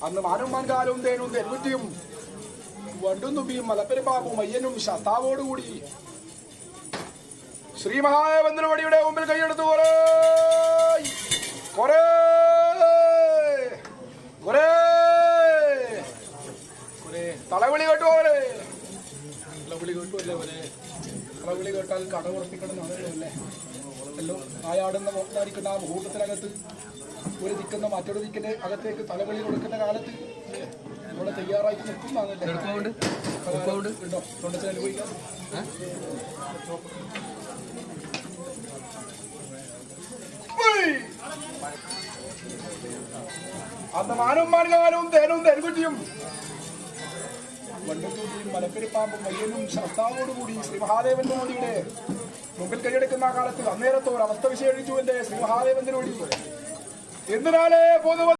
അന്ന് മാനും മാൻകാലും തേനും തെൻകുറ്റിയും വണ്ടും തുമ്പിയും മലപ്പെരുപ്പാപ്പും അയ്യനും ശത്താവോടുകൂടി ശ്രീ മഹാദേവന്റെ മുമ്പിൽ കൈയെടുത്തു തലവിളി കേട്ടുപോലെ തലവിളി കേട്ടുമല്ലേ പോലെ തലവിളി കേട്ടാൽ കട ഉറപ്പിക്കണം അല്ലേ എല്ലോ ആയാടുന്ന മോട്ടാരിക്കുന്ന ആ മുഹൂർത്തത്തിനകത്ത് ഒരു ദിക്കുന്ന മറ്റൊരു ദിക്കിന്റെ അകത്തേക്ക് തലവിളി കൊടുക്കുന്ന കാലത്ത് ഇവിടെ തയ്യാറായിട്ട് നിൽക്കുന്നതാണല്ലേ ഉണ്ടോ തൊണ്ടത്തിൽ അനുഭവിക്കാം അന്ന് മാനും മാൻകാലും തേനും തെൻകുറ്റിയും വണ്ടുത്തൂട്ടിയും മലപ്പെരുപ്പാമ്പും അയ്യനും ശസ്താവോടുകൂടി ശ്രീ മഹാദേവന്റെ നോടിയുടെ മുമ്പിൽ കൈയെടുക്കുന്ന കാലത്ത് അന്നേരത്തോ ഒരു അവസ്ഥ വിശേഷിച്ചു എന്റെ ശ്രീ മഹാദേവന്റെ നോടി എന്തിനാലേ പൊതുവ